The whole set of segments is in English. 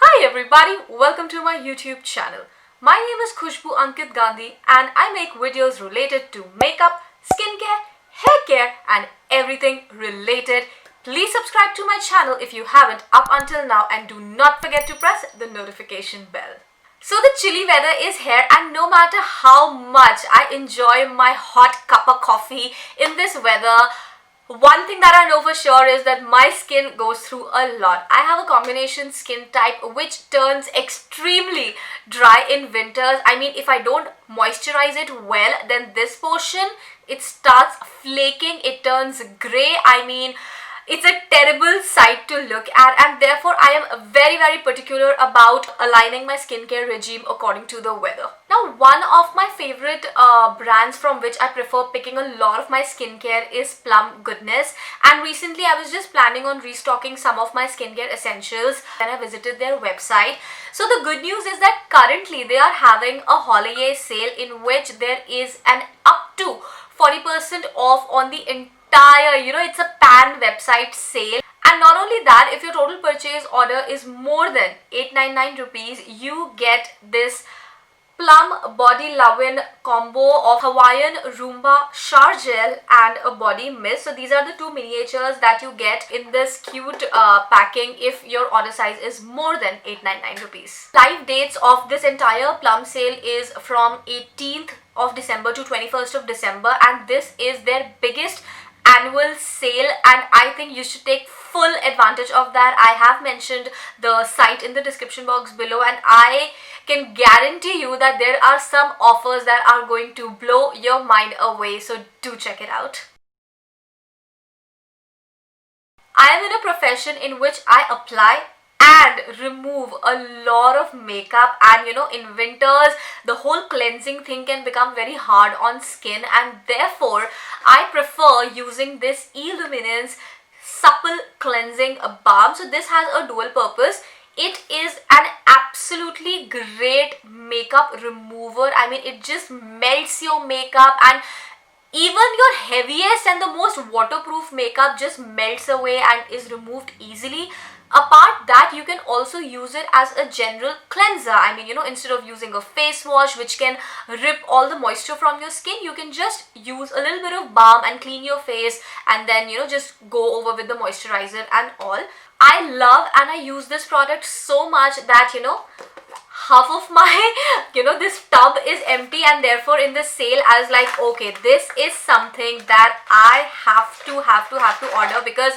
Hi everybody, welcome to my YouTube channel. My name is Khushbu Ankit Gandhi and I make videos related to makeup, skincare, hair care and everything related. Please subscribe to my channel if you haven't up until now and do not forget to press the notification bell. So the chilly weather is here and no matter how much I enjoy my hot cup of coffee in this weather, one thing that I know for sure is that my skin goes through a lot. I have a combination skin type which turns extremely dry in winters. I mean, if I don't moisturize it well, then this portion, it starts flaking, it turns gray. I mean, it's a terrible sight to look at, and therefore I am very particular about aligning my skincare regime according to the weather. Now, one of my favorite brands from which I prefer picking a lot of my skincare is Plum Goodness, and recently I was just planning on restocking some of my skincare essentials when I visited their website. So the good news is that currently they are having a HoliYAY sale in which there is an up to 40% off on the entire, it's a pan website sale. And not only that, if your total purchase order is more than 899 rupees, you get this Plum Body Lovin' combo of Hawaiian Roomba shower gel and a body mist. So these are the two miniatures that you get in this cute packing if your order size is more than 899 rupees. Live dates of this entire Plum sale is from 18th of December to 21st of December, and this is their biggest annual sale and I think you should take full advantage of that. I have mentioned the site in the description box below and I can guarantee you that there are some offers that are going to blow your mind away, so do check it out. I am in a profession in which I apply and remove a lot of makeup, and in winters the whole cleansing thing can become very hard on skin, and therefore I prefer using this E-Luminence supple cleansing balm. So this has a dual purpose. It is an absolutely great makeup remover. I mean, it just melts your makeup, and even your heaviest and the most waterproof makeup just melts away and is removed easily. Apart that, you can also use it as a general cleanser. I mean, instead of using a face wash which can rip all the moisture from your skin, you can just use a little bit of balm and clean your face and then, just go over with the moisturizer and all. I love and I use this product so much that, half of my, this tub is empty, and therefore in the sale I was like, okay, this is something that I have to order because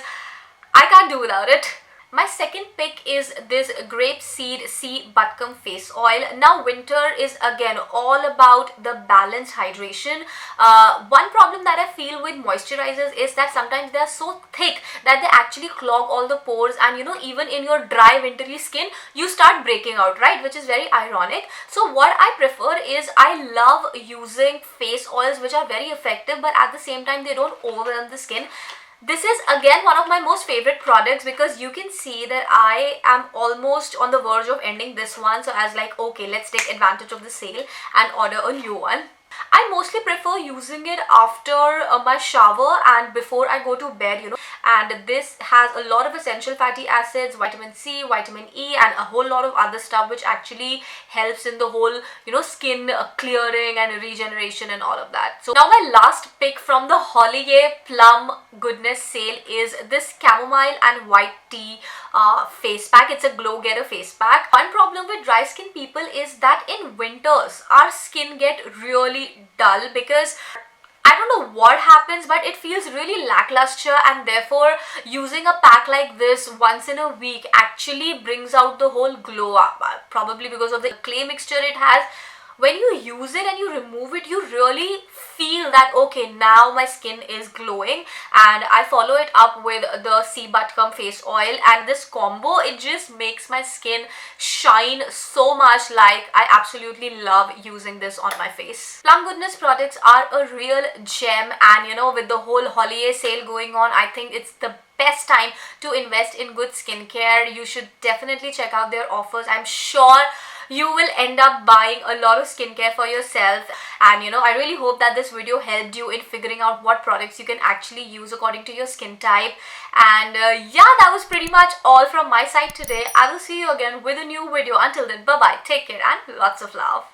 I can't do without it. My second pick is this Grape Seed Sea Buttcomb Face Oil. Now winter is again all about the balanced hydration. One problem that I feel with moisturizers is that sometimes they are so thick that they actually clog all the pores, and even in your dry wintry skin you start breaking out, right? Which is very ironic. So what I prefer is I love using face oils which are very effective but at the same time they don't overwhelm the skin. This is again one of my most favorite products because you can see that I am almost on the verge of ending this one. So I was like, okay, let's take advantage of the sale and order a new one. I mostly prefer using it after my shower and before I go to bed, and this has a lot of essential fatty acids, vitamin C, vitamin E and a whole lot of other stuff which actually helps in the whole, skin clearing and regeneration and all of that. So now my last pick from the HoliYAY Plum Goodness sale is this chamomile and white tea face pack. It's a glow getter face pack. One problem with dry skin people is that in winters our skin get really dull because I don't know what happens, but it feels really lackluster, and therefore using a pack like this once in a week actually brings out the whole glow up, probably because of the clay mixture it has. When you use it and you remove it, you really feel that, okay, now my skin is glowing. And I follow it up with the Sea Buttcomb face oil, and this combo, it just makes my skin shine so much. Like, I absolutely love using this on my face. Plum Goodness products are a real gem, and with the whole HoliYAY sale going on, I think it's the best time to invest in good skincare. You should definitely check out their offers. I'm sure you will end up buying a lot of skincare for yourself. And I really hope that this video helped you in figuring out what products you can actually use according to your skin type. And yeah, that was pretty much all from my side today. I will see you again with a new video. Until then, bye bye, take care, and lots of love.